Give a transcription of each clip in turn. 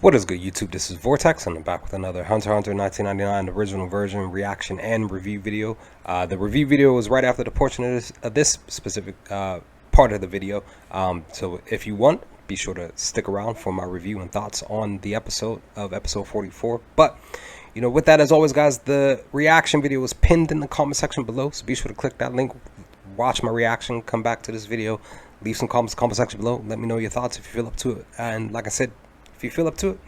What is good, YouTube? This is Vortex, and I'm back with another Hunter x Hunter 1999 original version reaction and review video. The review video was right after the portion of this specific part of the video. So if you want, be sure to stick around for my review and thoughts on the episode 44. But, you know, with that, as always, guys, the reaction video is pinned in the comment section below. So be sure to click that link, watch my reaction, come back to this video, leave some comments in the comment section below. Let me know your thoughts if you feel up to it. And like I said, if you feel up to it,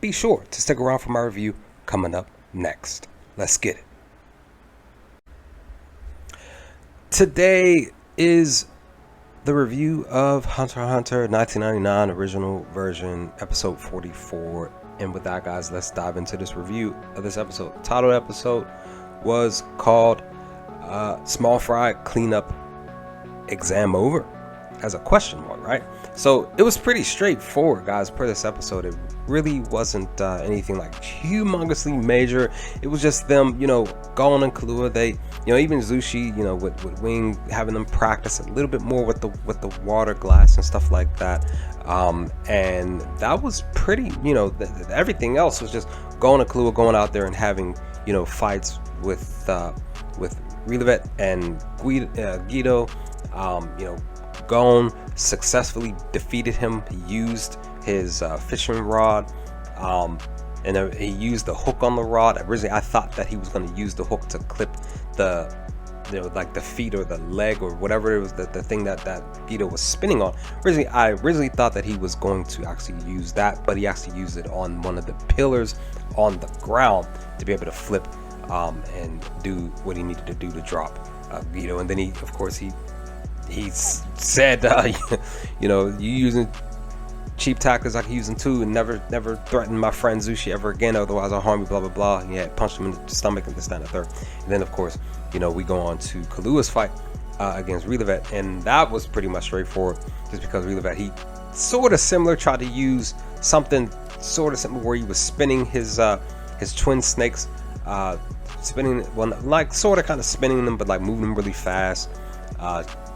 be sure to stick around for my review coming up next. Let's get it. Today is the review of Hunter x Hunter 1999 original version episode 44. And with that, guys, let's dive into this review of this episode. The title of the episode was called Small Fry Cleanup Exam Over? As a question mark, right? So it was pretty straightforward, guys, per this episode. It really wasn't anything like humongously major. It was just them, you know, Gon and Killua. They, you know, even Zushi, you know, with Wing, having them practice a little bit more with the water glass and stuff like that. And that was pretty, you know, everything else was just Gon and Killua going out there and having, you know, fights with Rilevet and Guido. You know, Gon successfully defeated him. He used his fishing rod, and he used the hook on the rod. Originally, I thought that he was going to use the hook to clip the, you know, like the feet or the leg or whatever it was, the thing that Guido was spinning on. I originally thought that he was going to actually use that, but he actually used it on one of the pillars on the ground to be able to flip and do what he needed to do to drop Guido. And then he said, you know, you using cheap tactics, I can use them too, and never threaten my friend Zushi ever again, otherwise I'll harm you, blah blah blah. And yeah, punched him in the stomach and this, that, and the third. And then of course, you know, we go on to Killua's fight against Rilevet, and that was pretty much straightforward, just because Rilevet, he sort of similar tried to use something sort of similar where he was spinning his twin snakes, spinning, well, like sort of kind of spinning them, but like moving them really fast,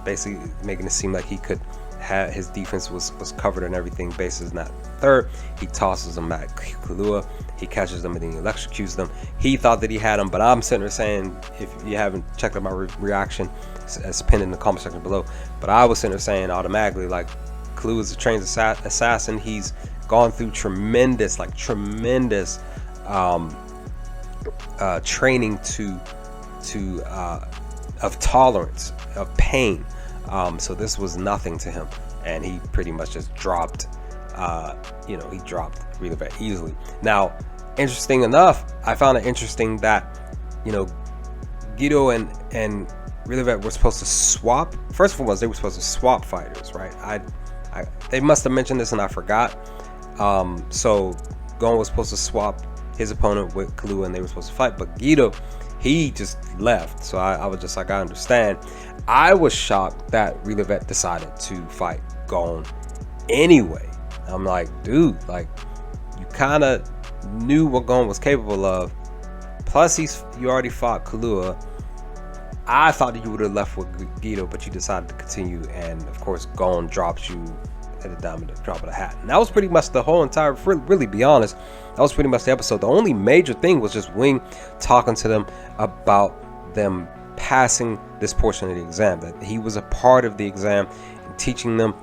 basically making it seem like he could have his defense was covered and everything. Bases not third, he tosses them at Killua, he catches them and then he electrocutes them. He thought that he had them, but I'm sitting there saying, if you haven't checked out my reaction, it's pinned in the comment section below, but I was sitting there saying automatically, like, Killua is a trained assassin. He's gone through tremendous training of tolerance of pain, so this was nothing to him, and he pretty much just dropped, you know, he dropped Rilevet easily. Now, interesting enough, I found it interesting that, you know, Guido and Rilevet were supposed to swap. First and foremost, they were supposed to swap fighters, right? They must have mentioned this and I forgot. So Gon was supposed to swap his opponent with Killua and they were supposed to fight, but Guido, he just left. So I was just like, I understand. I was shocked that Rilevet decided to fight Gon anyway. I'm like, dude, like, you kind of knew what Gon was capable of. Plus, you already fought Killua. I thought that you would have left with Guido, but you decided to continue. And of course, Gon drops you at the drop of the hat. And that was pretty much the whole entire, really be honest, that was pretty much the episode. The only major thing was just Wing talking to them about them passing this portion of the exam, that he was a part of the exam and teaching them.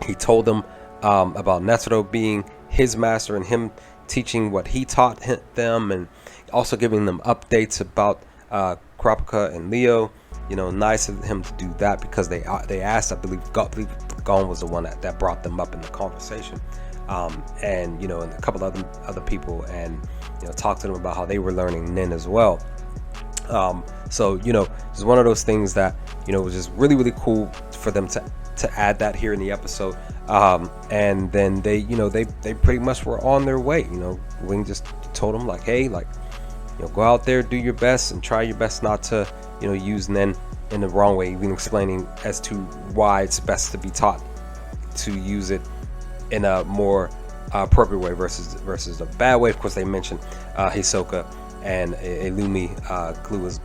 He told them about Netero being his master and him teaching what he taught them, and also giving them updates about Kurapika and Leo. You know, nice of him to do that, because they asked, I believe Gon was the one that brought them up in the conversation, and, you know, and a couple other people, and, you know, talked to them about how they were learning Nin as well. So, you know, it's one of those things that, you know, was just really cool for them to add that here in the episode. And then they, you know, they pretty much were on their way. You know, Wing just told them, like, hey, like, you know, go out there, do your best, and try your best not to, you know, use Nen in the wrong way, even explaining as to why it's best to be taught to use it in a more appropriate way versus a bad way. Of course, they mentioned Hisoka and Illumi, Killua's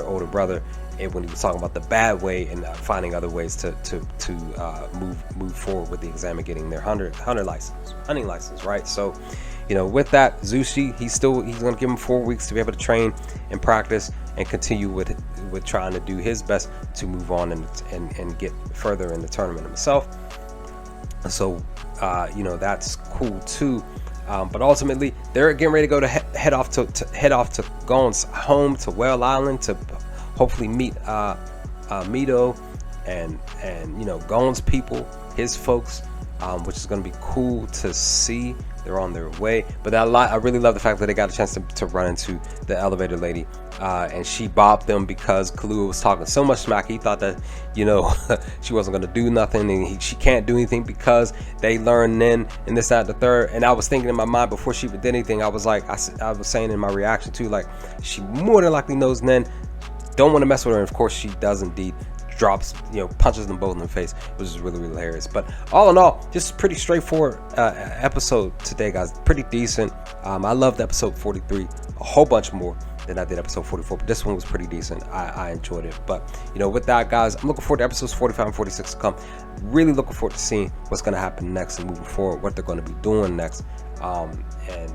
older brother, when he was talking about the bad way and finding other ways to move forward with the exam and getting their hunting license, right? So, you know, with that, Zushi, he's going to give him 4 weeks to be able to train and practice and continue with trying to do his best to move on and get further in the tournament himself. So, you know, that's cool too. But ultimately, they're getting ready to go to head off to Gon's home to Whale Island to hopefully meet Mito and you know, Gon's people, his folks, which is going to be cool to see. They're on their way. But I really love the fact that they got a chance to run into the elevator lady, and she bopped them because Killua was talking so much smack. He thought that, you know, she wasn't going to do nothing, and she can't do anything because they learned Nen and this, that, the third. And I was thinking in my mind before she even did anything, I was like, I was saying in my reaction too, like, she more than likely knows Nen, don't want to mess with her, and of course she does indeed. Drops, you know, punches them both in the face, which is really, really hilarious. But all in all, just pretty straightforward episode today, guys. Pretty decent. I loved episode 43 a whole bunch more than I did episode 44, but this one was pretty decent. I enjoyed it. But, you know, with that, guys, I'm looking forward to episodes 45 and 46 to come. Really looking forward to seeing what's going to happen next and moving forward, what they're going to be doing next, and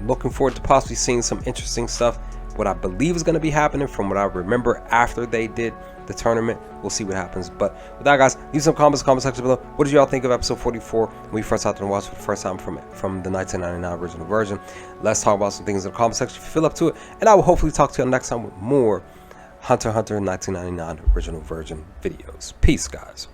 looking forward to possibly seeing some interesting stuff. What I believe is going to be happening from what I remember after they did the tournament. We'll see what happens. But with that, guys, leave some comments in the comment section below. What did y'all think of episode 44 when we first out there and watched for the first time from the 1999 original version? Let's talk about some things in the comment section. Fill up to it, and I will hopefully talk to you next time with more Hunter x Hunter 1999 original version videos. Peace, guys.